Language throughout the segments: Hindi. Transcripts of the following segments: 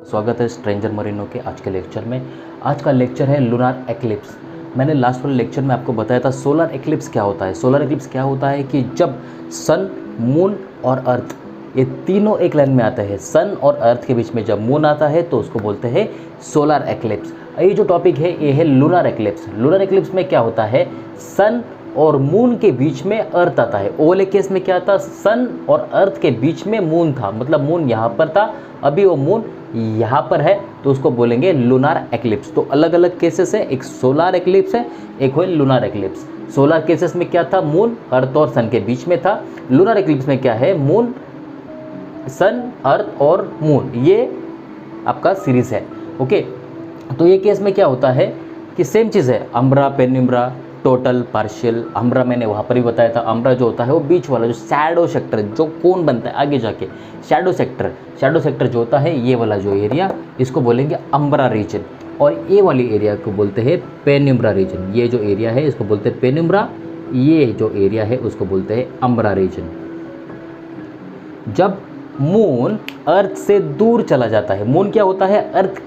स्वागत है स्ट्रेंजर मरीनो के आज के लेक्चर में। आज का लेक्चर है लूनार एक्लिप्स। मैंने लास्ट वाले लेक्चर में आपको बताया था सोलर एक्लिप्स क्या होता है। सोलर एक्लिप्स क्या होता है कि जब सन, मून और अर्थ ये तीनों एक लाइन में आते हैं, सन और अर्थ के बीच में जब मून आता है तो उसको बोलते हैं सोलर एक्लिप्स। ये जो टॉपिक है ये है लूनार एक्लिप्स। लूनार एक्लिप्स में क्या होता है, सन और मून के बीच में अर्थ आता है। ओ वाले केस में क्या था, सन और अर्थ के बीच में मून था, मतलब मून यहाँ पर था, अभी वो मून यहाँ पर है तो उसको बोलेंगे लूनार एक्लिप्स। तो अलग अलग केसेस है, एक सोलर एक्लिप्स है, एक है लूनार एक्लिप्स। सोलर केसेस में क्या था, मून अर्थ और सन के बीच में था। लूनार एक्लिप्स में क्या है, मून, सन, अर्थ और मून, ये आपका सीरीज है। ओके, तो ये केस में क्या होता है कि सेम चीज़ है, अम्ब्रा, पेनिम्ब्रा, टोटल, पार्शियल। अम्ब्रा मैंने वहाँ पर भी बताया था, अम्ब्रा जो होता है वो बीच वाला जो शैडो सेक्टर, जो कोन बनता है आगे जाके, शैडो सेक्टर जो होता है ये वाला जो एरिया, इसको बोलेंगे अम्ब्रा रीजन। और ये वाली एरिया को बोलते हैं पेनिम्ब्रा रीजन। ये जो एरिया है इसको बोलते हैं पेनिम्ब्रा, ये जो एरिया है उसको बोलते हैं अम्ब्रा रीजन। जब मून अर्थ से दूर चला जाता है, मून क्या होता है, अर्थ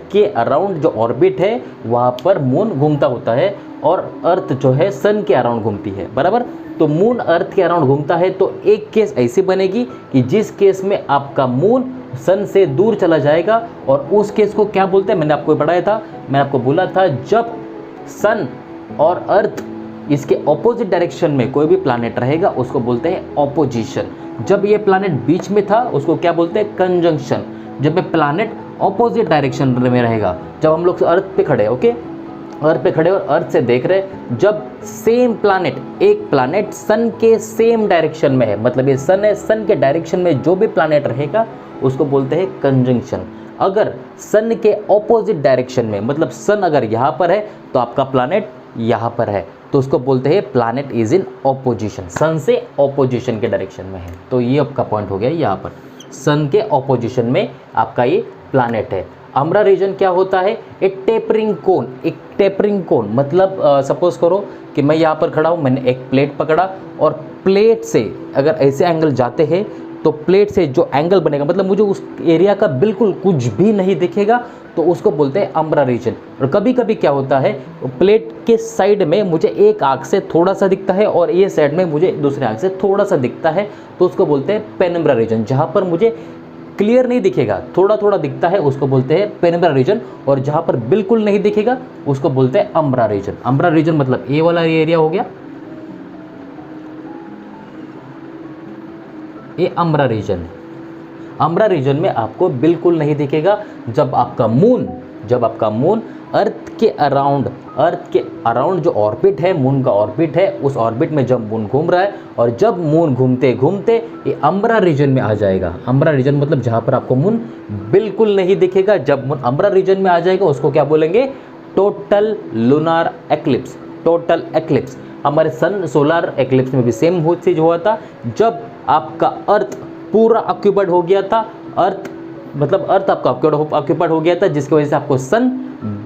के अराउंड जो ऑर्बिट है वहाँ पर मून घूमता होता है, और अर्थ जो है सन के अराउंड घूमती है, बराबर। तो मून अर्थ के अराउंड घूमता है तो एक केस ऐसी बनेगी कि जिस केस में आपका मून सन से दूर चला जाएगा, और उस केस को क्या बोलते हैं, मैंने आपको पढ़ाया था, मैं आपको बोला था, जब सन और अर्थ इसके ऑपोजिट डायरेक्शन में कोई भी प्लैनेट रहेगा उसको बोलते हैं ऑपोजिशन। जब ये प्लैनेट बीच में था उसको क्या बोलते हैं, कंजंक्शन। जब ये प्लैनेट ऑपोजिट डायरेक्शन में रहेगा, जब हम लोग अर्थ पे खड़े, ओके, अर्थ पे खड़े और अर्थ से देख रहे, जब सेम प्लैनेट, एक प्लैनेट सन के सेम डायरेक्शन में है, मतलब ये सन है, सन के डायरेक्शन में जो भी प्लैनेट रहेगा उसको बोलते हैं कंजंक्शन। अगर सन के ऑपोजिट डायरेक्शन में, मतलब सन अगर यहाँ पर है तो आपका प्लैनेट यहाँ पर है, तो उसको बोलते हैं प्लैनेट इज इन ऑपोजिशन, सन से ऑपोजिशन के डायरेक्शन में है। तो ये आपका पॉइंट हो गया, यहाँ पर सन के ऑपोजिशन में आपका ये प्लैनेट है। अम्ब्रा रीजन क्या होता है, एक टेपरिंग कोन, मतलब सपोज करो कि मैं यहाँ पर खड़ा हूँ, मैंने एक प्लेट पकड़ा, और प्लेट से अगर ऐसे एंगल जाते हैं तो प्लेट से जो एंगल बनेगा, मतलब मुझे उस एरिया का बिल्कुल कुछ भी नहीं दिखेगा, तो उसको बोलते हैं अम्ब्रा रीजन। और कभी कभी क्या होता है, प्लेट के साइड में मुझे एक आँख से थोड़ा सा दिखता है और ये साइड में मुझे दूसरे आँख से थोड़ा सा दिखता है, तो उसको बोलते हैं पेनिम्ब्रा रीजन। जहाँ पर मुझे क्लियर नहीं दिखेगा, थोड़ा थोड़ा दिखता है, उसको बोलते हैं पेनिम्ब्रा रीजन, और जहाँ पर बिल्कुल नहीं दिखेगा उसको बोलते हैं अम्ब्रा रीजन। अम्ब्रा रीजन मतलब ये वाला एरिया हो गया, ये अम्ब्रा रीजन है। अम्ब्रा रीजन में आपको बिल्कुल नहीं दिखेगा जब आपका मून अर्थ के अराउंड जो ऑर्बिट है, मून का ऑर्बिट है, उस ऑर्बिट में जब मून घूम रहा है, और जब मून घूमते घूमते ये अम्ब्रा रीजन में आ जाएगा। अम्ब्रा रीजन मतलब जहाँ पर आपको मून बिल्कुल नहीं दिखेगा, जब मून अम्ब्रा रीजन में आ जाएगा उसको क्या बोलेंगे, total lunar eclipse. Total eclipse हमारे सन सोलर एक्लिप्स में भी सेम चीज हुआ था, जब आपका अर्थ पूरा ऑक्यूपाइड हो गया था, अर्थ आपका ऑक्यूपाइड हो गया था, जिसकी वजह से आपको सन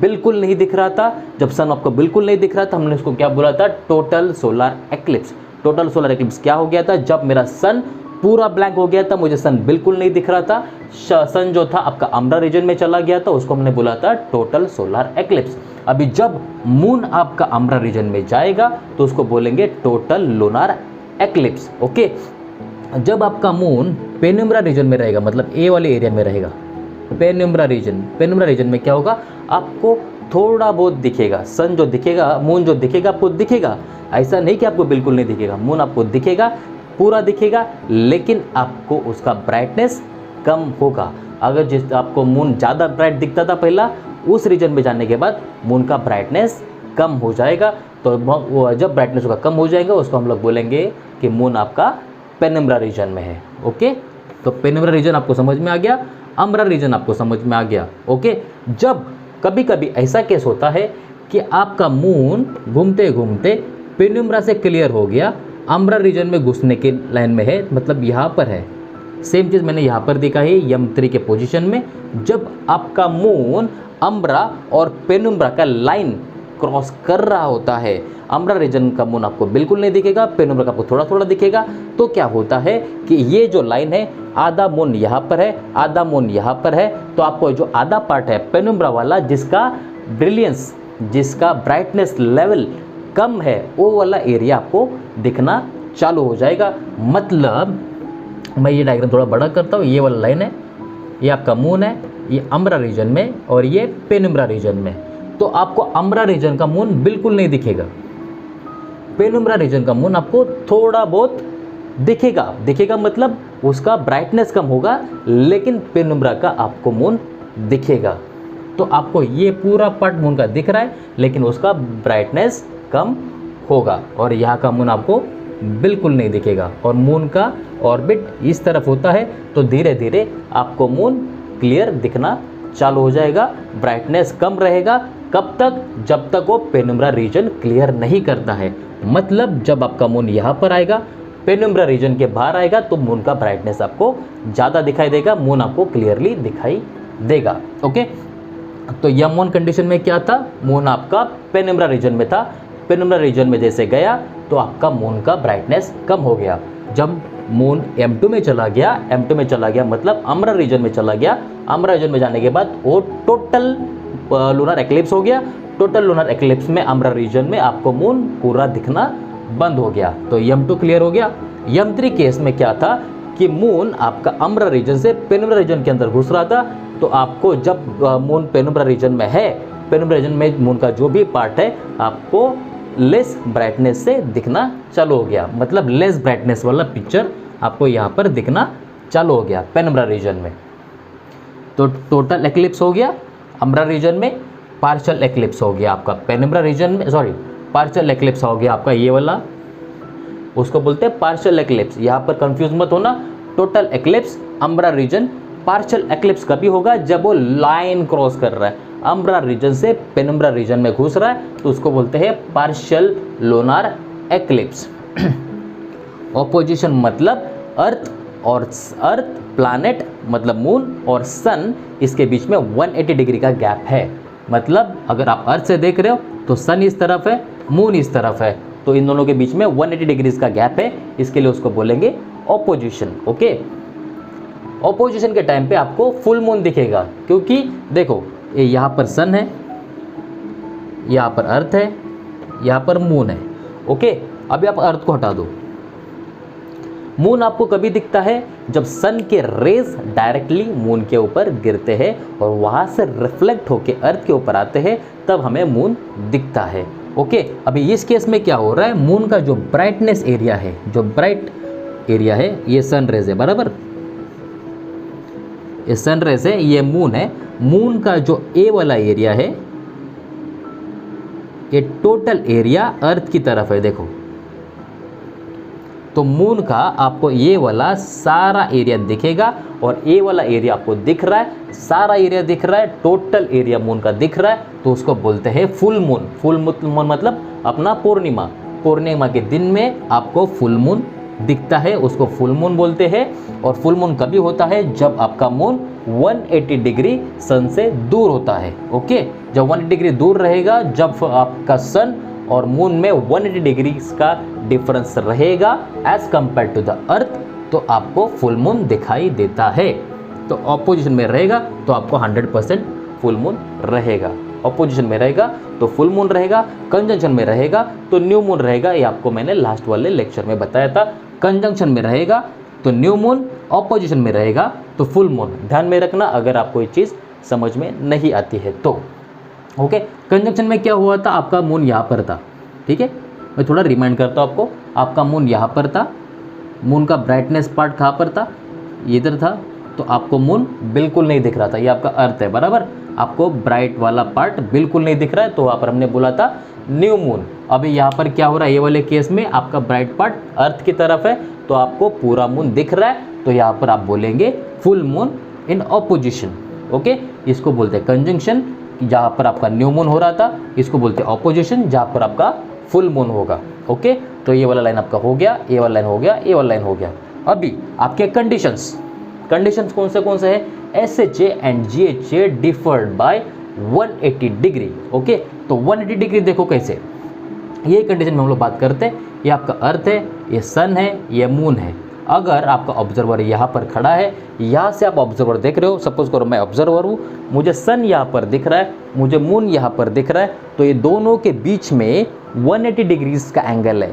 बिल्कुल नहीं दिख रहा था। जब सन आपको बिल्कुल नहीं दिख रहा था, हमने उसको क्या बोला था, total solar eclipse. Total solar eclipse क्या हो गया था, जब मेरा सन पूरा ब्लैंक हो गया था, मुझे सन बिल्कुल नहीं दिख रहा था, सन जो था आपका अम्ब्रा रीजन में चला गया था, उसको हमने बोला था टोटल सोलर एक्लिप्स। अभी जब मून आपका अम्ब्रा रीजन में जाएगा तो उसको बोलेंगे टोटल लूनार एक्लिप्स। ओके, जब आपका मून पेनिम्ब्रा रीजन में रहेगा, मतलब ए वाले एरिया में रहेगा, पेनिम्ब्रा रीजन में क्या होगा, आपको थोड़ा बहुत दिखेगा, सन जो दिखेगा, मून जो दिखेगा आपको दिखेगा, ऐसा नहीं कि आपको बिल्कुल नहीं दिखेगा, मून आपको दिखेगा, पूरा दिखेगा, लेकिन आपको उसका ब्राइटनेस कम होगा। अगर जिस आपको मून ज़्यादा ब्राइट दिखता था पहला, उस रीजन में जाने के बाद मून का ब्राइटनेस कम हो जाएगा। तो जब ब्राइटनेस का कम हो जाएगा उसको हम लोग बोलेंगे कि मून आपका पेनिम्ब्रा रीजन में है। ओके, तो पेनिम्ब्रा रीजन आपको समझ में आ गया, अम्ब्रा रीजन आपको समझ में आ गया। ओके, जब कभी कभी ऐसा केस होता है कि आपका मून घूमते घूमते पेनिम्ब्रा से क्लियर हो गया, अम्ब्रा रीजन में घुसने के लाइन में है, मतलब यहाँ पर है, सेम चीज़ मैंने यहाँ पर देखा है यम3 के पोजीशन में। जब आपका मून अम्ब्रा और पेनिम्ब्रा का लाइन क्रॉस कर रहा होता है, अम्ब्रा रीजन का मून आपको बिल्कुल नहीं दिखेगा, पेनुम्ब्रा का आपको थोड़ा थोड़ा दिखेगा। तो क्या होता है कि ये जो लाइन है, आधा मून यहाँ पर है, आधा मून यहाँ पर है, तो आपको जो आधा पार्ट है पेनुम्ब्रा वाला, जिसका ब्रिलियंस, जिसका ब्राइटनेस लेवल कम है, वो वाला एरिया आपको दिखना चालू हो जाएगा। मतलब मैं ये डायग्राम थोड़ा बड़ा करता हूँ, ये वाला लाइन है, ये आपका मून है, ये अम्ब्रा रीजन में और ये पेनुम्ब्रा रीजन में। तो आपको अम्ब्रा रीजन का मून बिल्कुल नहीं दिखेगा, पेनुम्ब्रा रीजन का मून आपको थोड़ा बहुत दिखेगा मतलब उसका ब्राइटनेस कम होगा, लेकिन पेनुम्ब्रा का आपको मून दिखेगा। तो आपको ये पूरा पार्ट मून का दिख रहा है, लेकिन उसका ब्राइटनेस कम होगा, और यहाँ का मून आपको बिल्कुल नहीं दिखेगा। और मून का ऑर्बिट इस तरफ होता है, तो धीरे धीरे आपको मून क्लियर दिखना चालू हो जाएगा, ब्राइटनेस कम रहेगा। कब तक? जब तक वो पेनुम्ब्रा रीजन क्लियर नहीं करता है। मतलब जब आपका मून यहाँ पर आएगा, पेनुम्ब्रा रीजन के बाहर आएगा, तो मून का ब्राइटनेस आपको ज़्यादा दिखाई देगा, मून आपको क्लियरली दिखाई देगा। ओके, तो यम वन कंडीशन में क्या था? मून आपका पेनुम्ब्रा रीजन में था, पेनुम्ब्रा रीजन में जैसे गया तो आपका मून का ब्राइटनेस कम हो गया। जब मून M2 में चला गया, M2 में चला गया मतलब अम्ब्रा रीजन में चला गया, अम्ब्रा रीजन में जाने के बाद वो टोटल लूनर एक्लिप्स हो गया। टोटल लूनर एक्लिप्स में अम्ब्रा रीजन में आपको मून पूरा दिखना बंद हो गया। तो M2 क्लियर हो गया। M3 केस में क्या था कि मून आपका अम्ब्रा रीजन से पेनुम्ब्रा रीजन के अंदर घुस रहा था, तो आपको जब मून पेनुम्ब्रा रीजन में है, पेनुम्ब्रा रीजन में मून का जो भी पार्ट है आपको लेस ब्राइटनेस से दिखना चालू हो गया। मतलब लेस ब्राइटनेस वाला पिक्चर आपको यहाँ पर दिखना चालू हो गया पेनुम्ब्रा रीजन में। तो टोटल एक्लिप्स हो गया अम्ब्रा रीजन में, पार्शियल एक्लिप्स हो गया आपका पेनुम्ब्रा रीजन में, सॉरी पार्शियल एक्लिप्स हो गया आपका ये वाला, उसको बोलते हैं पार्शियल एक्लिप्स। यहाँ पर कंफ्यूज मत होना, total eclipse umbra region, partial eclipse कभी होगा जब वो लाइन क्रॉस कर रहा है, अम्ब्रा रीजन से पेनुम्ब्रा रीजन में घुस रहा है, तो उसको बोलते हैं पार्शियल लूनार एक्लिप्स। ऑपोजिशन मतलब अर्थ और अर्थ प्लैनेट मतलब मून और सन, इसके बीच में 180 डिग्री का गैप है। मतलब अगर आप अर्थ से देख रहे हो तो सन इस तरफ है, मून इस तरफ है, तो इन दोनों के बीच में 180 डिग्रीज का गैप है, इसके लिए उसको बोलेंगे ऑपोजिशन। ओके, ऑपोजिशन के टाइम पे आपको फुल मून दिखेगा, क्योंकि देखो ये यहाँ पर सन है, यहाँ पर अर्थ है, यहाँ पर मून है। ओके, अभी आप अर्थ को हटा दो। मून आपको कभी दिखता है जब सन के रेज डायरेक्टली मून के ऊपर गिरते हैं और वहाँ से रिफ्लेक्ट होके अर्थ के ऊपर आते हैं, तब हमें मून दिखता है। ओके, अभी इस केस में क्या हो रहा है, मून का जो ब्राइटनेस एरिया है, जो ब्राइट एरिया है, ये सन रेज है, बराबर, ये सन रेज है, ये मून है। मून का जो ए वाला एरिया है, ये टोटल एरिया अर्थ की तरफ है, देखो। तो मून का आपको ये वाला सारा एरिया दिखेगा, और ए वाला एरिया आपको दिख रहा है, सारा एरिया दिख रहा है, टोटल एरिया मून का दिख रहा है, तो उसको बोलते हैं फुल मून। फुल मून मतलब अपना पूर्णिमा, पूर्णिमा के दिन में आपको फुल मून दिखता है, उसको फुल मून बोलते हैं। और फुल मून कभी होता है जब आपका मून 180 डिग्री सन से दूर होता है। ओके, जब 180 डिग्री दूर रहेगा, जब आपका सन और मून में 180 डिग्री का डिफरेंस रहेगा as compare to the earth, तो आपको फुल मून दिखाई देता है। तो ऑपोजिशन में रहेगा तो आपको 100% फुल मून रहेगा, ऑपोजिशन में रहेगा तो फुल मून रहेगा, कंजंक्शन में रहेगा तो न्यू मून रहेगा। ये आपको मैंने लास्ट वाले लेक्चर में बताया था। कंजंक्शन में रहेगा तो न्यू मून, ऑपोजिशन में रहेगा तो फुल मून। ध्यान में रखना अगर आपको ये चीज़ समझ में नहीं आती है तो। ओके, कंजंक्शन में क्या हुआ था, आपका मून यहाँ पर था, ठीक है, मैं थोड़ा रिमाइंड करता हूँ आपको। आपका मून यहाँ पर था, मून का ब्राइटनेस पार्ट कहाँ पर था, इधर था, तो आपको मून बिल्कुल नहीं दिख रहा था। ये आपका अर्थ है, बराबर, आपको ब्राइट वाला पार्ट बिल्कुल नहीं दिख रहा है, तो वहाँ पर हमने बोला था न्यू मून। अभी यहाँ पर क्या हो रहा है, ये वाले केस में आपका ब्राइट पार्ट अर्थ की तरफ है, तो आपको पूरा मून दिख रहा है, तो यहाँ पर आप बोलेंगे full moon in opposition. Okay, इसको बोलते हैं कंजंक्शन, जहाँ पर आपका न्यू मून हो रहा था, इसको बोलते हैं ऑपोजिशन, जहाँ पर आपका फुल मून होगा। ओके, तो ये वाला लाइन आपका हो गया, ये वाला लाइन हो गया, ये वाला लाइन हो गया। अभी आपके कंडीशंस कौन से हैं, SHA and GHA differed by 180 degree. Okay, तो 180 डिग्री देखो कैसे, ये कंडीशन में हम लोग बात करते हैं। ये आपका अर्थ है, ये सन है, ये मून है। अगर आपका ऑब्जर्वर यहाँ पर खड़ा है, यहाँ से आप ऑब्जर्वर देख रहे हो, सपोज करो मैं ऑब्जर्वर हूँ, मुझे सन यहाँ पर दिख रहा है, मुझे मून यहाँ पर दिख रहा है, तो ये दोनों के बीच में 180 डिग्रीज का एंगल है,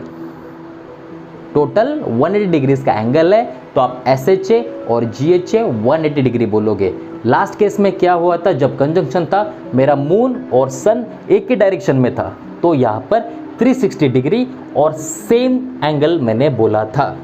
टोटल 180 डिग्रीज का एंगल है। तो आप SHA और GHA 180 डिग्री बोलोगे। लास्ट केस में क्या हुआ था, जब कंजंक्शन था, मेरा मून और सन एक ही डायरेक्शन में था, तो यहाँ पर 360 डिग्री और सेम एंगल मैंने बोला था।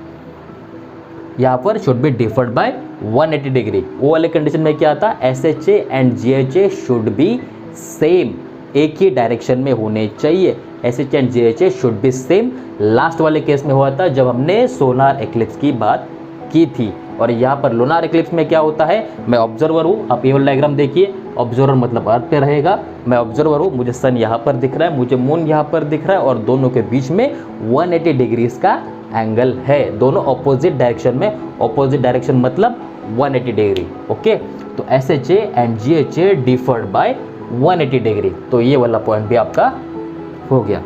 यहाँ पर should be differed by 180 degree. वो वाले कंडीशन में क्या था, SHA and GHA should be same, एक ही डायरेक्शन में होने चाहिए। SHA and GHA should be same. Last वाले केस में हुआ था जब हमने सोलार एक्लिप्स की बात की थी। और यहाँ पर लूनार एक्लिप्स में क्या होता है, मैं ऑब्जर्वर हूँ, आप ये वाला डायग्राम देखिए, ऑब्जर्वर मतलब अर्थ पे रहेगा, मैं ऑब्जर्वर हूँ, मुझे सन यहाँ पर दिख रहा है, मुझे मून यहाँ पर दिख रहा है, और दोनों के बीच में 180 डिग्रीज का एंगल है, दोनों ऑपोजिट डायरेक्शन में। ऑपोजिट डायरेक्शन मतलब 180 डिग्री। ओके, तो SHA and GHA differed by 180 degree. तो ये वाला पॉइंट भी आपका हो गया।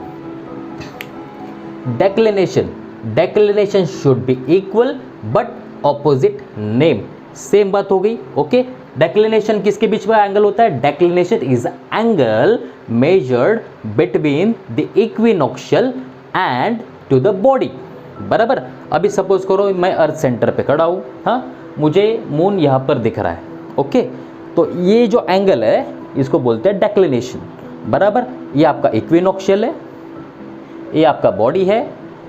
Declination should be equal but opposite name, same बात हो गई। ओके, डेक्लिनेशन किसके बीच में एंगल होता है, declination is angle measured between the equinoctial and to the body. बराबर, अभी सपोज करो मैं अर्थ सेंटर पे खड़ा हूँ, हाँ, मुझे मून यहाँ पर दिख रहा है। ओके, तो ये जो एंगल है इसको बोलते हैं डेक्लिनेशन। बराबर, ये आपका इक्विनॉक्शियल है, ये आपका बॉडी है,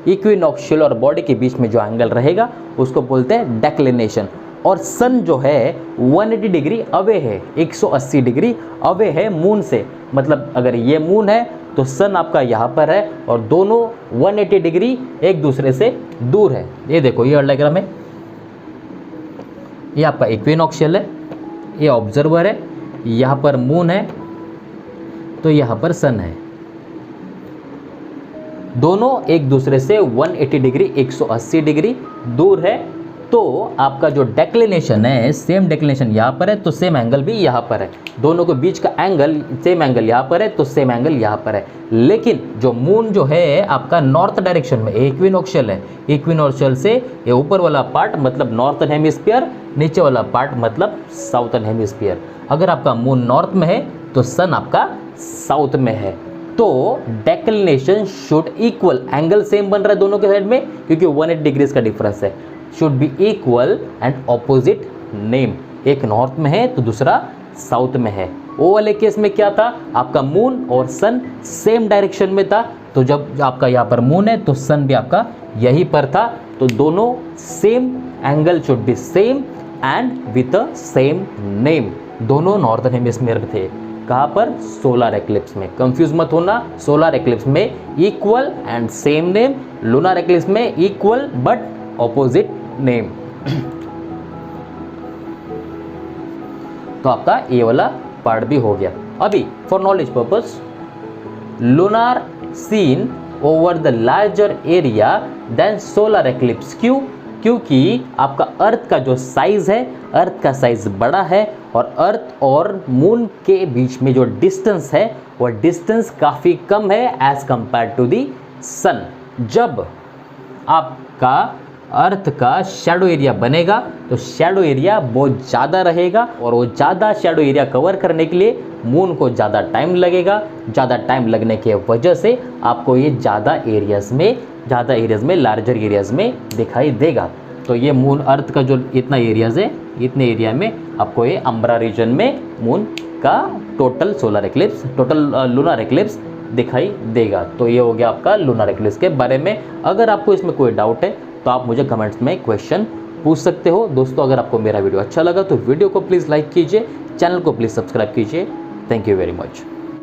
इक्विनॉक्शियल और बॉडी के बीच में जो एंगल रहेगा उसको बोलते हैं डेक्लिनेशन। और सन जो है 180 डिग्री अवे है, 180 डिग्री अवे है मून से, मतलब अगर ये मून है तो सन आपका यहाँ पर है और दोनों 180 डिग्री एक दूसरे से दूर है। ये देखो, ये डायग्राम है, ये आपका इक्विनॉक्शियल है, ये ऑब्जर्वर है, यहाँ पर मून है, तो यहाँ पर सन है, दोनों एक दूसरे से 180 डिग्री 180 डिग्री दूर है। तो आपका जो डेक्लिनेशन है, सेम डेक्लिनेशन यहाँ पर है तो सेम एंगल भी यहाँ पर है, दोनों के बीच का एंगल, सेम एंगल यहाँ पर है तो सेम एंगल यहाँ पर है। लेकिन जो मून जो है आपका नॉर्थ डायरेक्शन में, इक्विनॉक्शियल है, इक्विनॉक्शियल से ये ऊपर वाला पार्ट मतलब नॉर्थन हेमिस्फीयर, नीचे वाला पार्ट मतलब साउथर्न हेमिस्फीयर। अगर आपका मून नॉर्थ में है तो सन आपका साउथ में है। तो declination should equal, angle same बन रहा है दोनों के साइड में क्योंकि 180 डिग्रीज का डिफरेंस है, should be equal and opposite name, एक नॉर्थ में है तो दूसरा साउथ में है। वो वाले केस में क्या था, आपका मून और सन सेम डायरेक्शन में था, तो जब आपका यहाँ पर मून है तो सन भी आपका यहीं पर था, तो दोनों same angle should be same and with a same name. दोनों नॉर्दर्न हेमिस्फीयर थे, कहाँ पर, सोलर एक्लिप्स में। कंफ्यूज मत होना, सोलर एक्लिप्स में equal and same name, lunar eclipse में इक्वल बट ऑपोजिट नेम। तो आपका ये वाला पार्ट भी हो गया। अभी for knowledge purpose, lunar seen over the larger area than solar eclipse. क्यों? क्योंकि आपका अर्थ का जो साइज है, अर्थ का साइज बड़ा है और अर्थ और मून के बीच में जो डिस्टेंस है वो डिस्टेंस काफ़ी कम है एज कंपेयर टू दी सन। जब आपका अर्थ का शैडो एरिया बनेगा तो शैडो एरिया बहुत ज़्यादा रहेगा और वो ज़्यादा शैडो एरिया कवर करने के लिए मून को ज़्यादा टाइम लगेगा। ज़्यादा टाइम लगने के वजह से आपको ये ज़्यादा एरियाज़ में लार्जर एरियाज़ में दिखाई देगा। तो ये मून अर्थ का जो इतना एरियाज़ है, इतने एरिया में आपको ये अम्ब्रा रीजन में मून का total solar eclipse, total lunar eclipse दिखाई देगा। तो ये हो गया आपका लूनर एक्लिप्स के बारे में। अगर आपको इसमें कोई डाउट है तो आप मुझे कमेंट्स में क्वेश्चन पूछ सकते हो। दोस्तों, अगर आपको मेरा वीडियो अच्छा लगा तो वीडियो को प्लीज़ लाइक कीजिए, चैनल को प्लीज़ सब्सक्राइब कीजिए। Thank you very much.